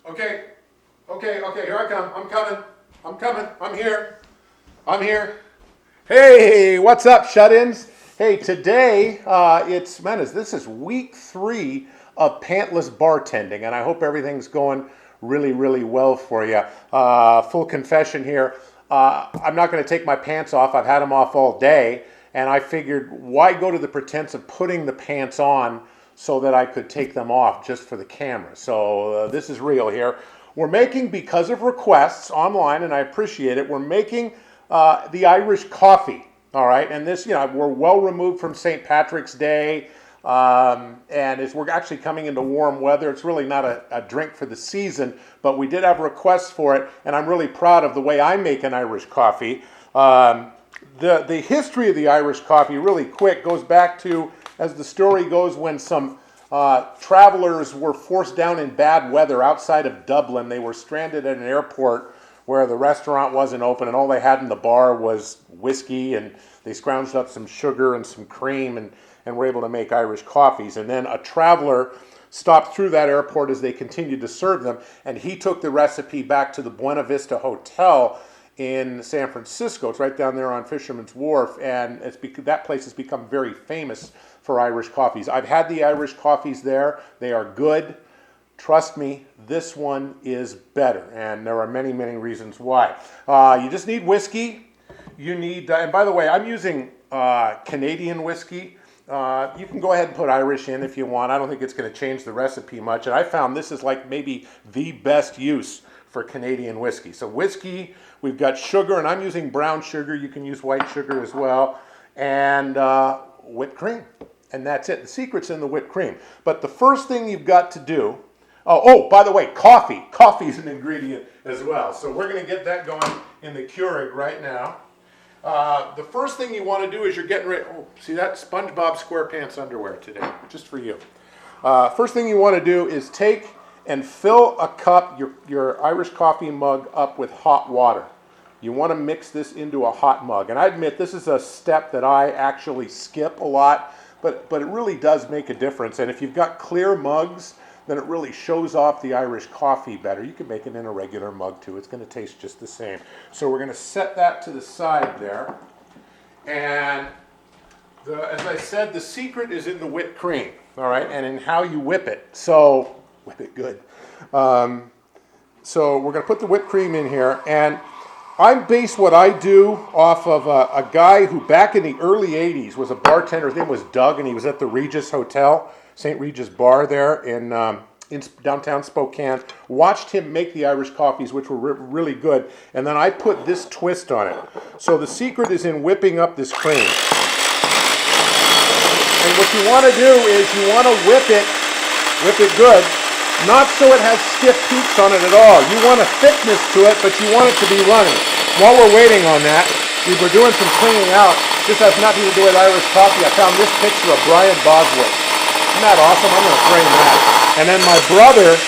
Okay, okay, here I come. I'm coming. I'm here. Hey, what's up, shut-ins? Hey, today this is week 3 of Pantless bartending, and I hope everything's going really, really well for you. Full confession here, I'm not going to take my pants off. I've had them off all day, and I figured why go to the pretense of putting the pants on so that I could take them off just for the camera. So this is real here. We're making, because of requests online, and I appreciate it, we're making the Irish coffee. All right, and this, we're well removed from St. Patrick's Day, and we're actually coming into warm weather. It's really not a drink for the season, but we did have requests for it, and I'm really proud of the way I make an Irish coffee. The history of the Irish coffee, really quick, goes back to, as the story goes, when some travelers were forced down in bad weather outside of Dublin. They were stranded at an airport where the restaurant wasn't open, and all they had in the bar was whiskey, and they scrounged up some sugar and some cream and were able to make Irish coffees. And then a traveler stopped through that airport as they continued to serve them, and he took the recipe back to the Buena Vista Hotel in San Francisco. It's right down there on Fisherman's Wharf, and that place has become very famous for Irish coffees. I've had the Irish coffees there. They are good. Trust me, this one is better, and there are many, many reasons why. You just need whiskey. You need, and by the way, I'm using Canadian whiskey. You can go ahead and put Irish in if you want. I don't think it's going to change the recipe much, and I found this is like maybe the best use for Canadian whiskey. So whiskey, we've got sugar, and I'm using brown sugar. You can use white sugar as well, and whipped cream. And that's it. The secret's in the whipped cream. But the first thing you've got to do, by the way, coffee. Coffee is an ingredient as well. So we're going to get that going in the Keurig right now. The first thing you want to do is you're getting ready. Oh, see that? SpongeBob SquarePants underwear today, just for you. First thing you want to do is take and fill a cup, your Irish coffee mug, up with hot water. You want to mix this into a hot mug. And I admit this is a step that I actually skip a lot, but it really does make a difference. And if you've got clear mugs, then it really shows off the Irish coffee better. You can make it in a regular mug too. It's going to taste just the same. So we're going to set that to the side there. And as I said, the secret is in the whipped cream, all right, and in how you whip it. So whip it good. So we're going to put the whipped cream in here, and I base what I do off of a guy who back in the early 80s was a bartender. His name was Doug, and he was at the Regis Hotel, St. Regis Bar there in downtown Spokane. Watched him make the Irish coffees, which were really good, and then I put this twist on it. So the secret is in whipping up this cream. And what you want to do is you want to whip it good. Not so it has stiff peaks on it at all. You want a thickness to it, but you want it to be runny. While we're waiting on that, we were doing some cleaning out. This has nothing to do with Irish coffee. I found this picture of Brian Bosworth. Isn't that awesome? I'm going to frame that. And then my brother,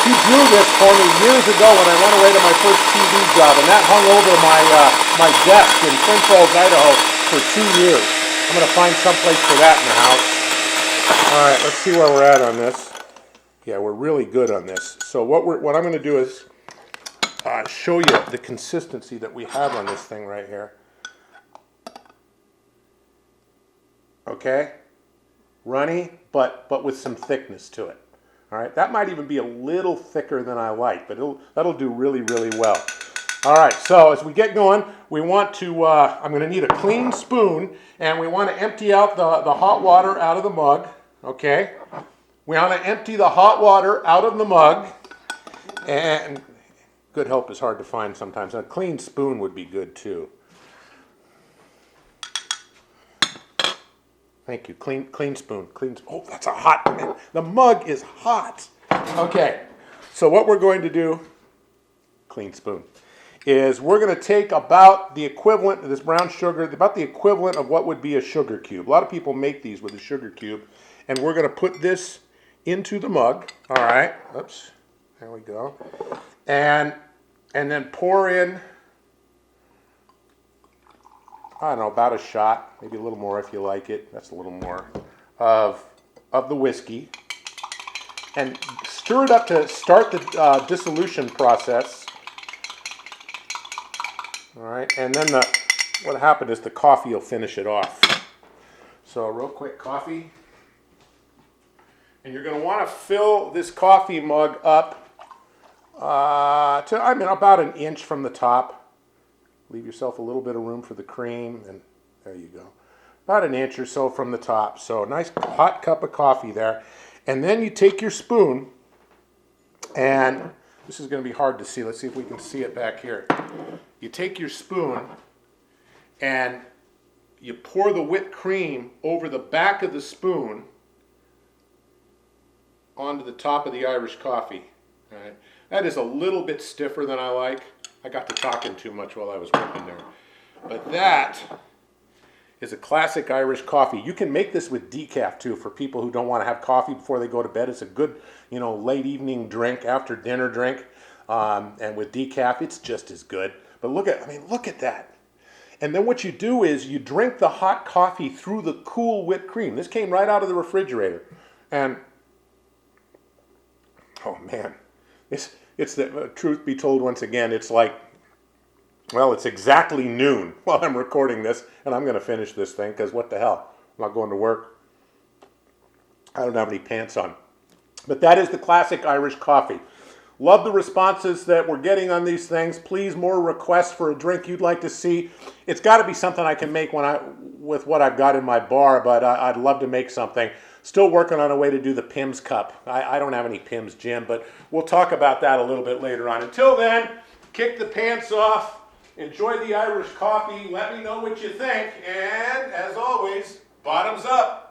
he drew this for me years ago when I went away to my first TV job, and that hung over my desk in Twin Falls, Idaho for 2 years. I'm going to find someplace for that in the house. All right, let's see where we're at on this. Yeah, we're really good on this. So what I'm going to do is show you the consistency that we have on this thing right here. Okay? Runny, but with some thickness to it. All right? That might even be a little thicker than I like, but that'll do really, really well. All right, so as we get going, we want to, I'm going to need a clean spoon, and we want to empty out the hot water out of the mug. Okay? We want to empty the hot water out of the mug, and good help is hard to find sometimes. A clean spoon would be good too. Thank you. Clean spoon. Oh, that's a hot man. The mug is hot. Okay, so what we're going to do, clean spoon, is we're going to take about the equivalent of this brown sugar, about the equivalent of what would be a sugar cube. A lot of people make these with a sugar cube, and we're going to put this into the mug. All right. Oops. There we go. And then pour in, I don't know, about a shot, maybe a little more if you like it. That's a little more of the whiskey. And stir it up to start the dissolution process. All right, and then what happened is the coffee will finish it off. So real quick, coffee. And you're going to want to fill this coffee mug up to, about an inch from the top. Leave yourself a little bit of room for the cream, and there you go. About an inch or so from the top. So nice hot cup of coffee there. And then you take your spoon, and this is going to be hard to see. Let's see if we can see it back here. You take your spoon, and you pour the whipped cream over the back of the spoon onto the top of the Irish coffee. All right. That is a little bit stiffer than I like. I got to talking too much while I was working there. But that is a classic Irish coffee. You can make this with decaf too for people who don't want to have coffee before they go to bed. It's a good, late evening drink, after dinner drink. And with decaf, it's just as good. But look at that. And then what you do is you drink the hot coffee through the cool whipped cream. This came right out of the refrigerator. And oh man, it's the truth be told, once again, it's like, well, it's exactly noon while I'm recording this, and I'm going to finish this thing because what the hell? I'm not going to work. I don't have any pants on. But that is the classic Irish coffee. Love the responses that we're getting on these things. Please, more requests for a drink you'd like to see. It's got to be something I can make with what I've got in my bar, but I'd love to make something. Still working on a way to do the Pimm's cup. I don't have any Pimm's, Jim, but we'll talk about that a little bit later on. Until then, kick the pants off. Enjoy the Irish coffee. Let me know what you think. And as always, bottoms up.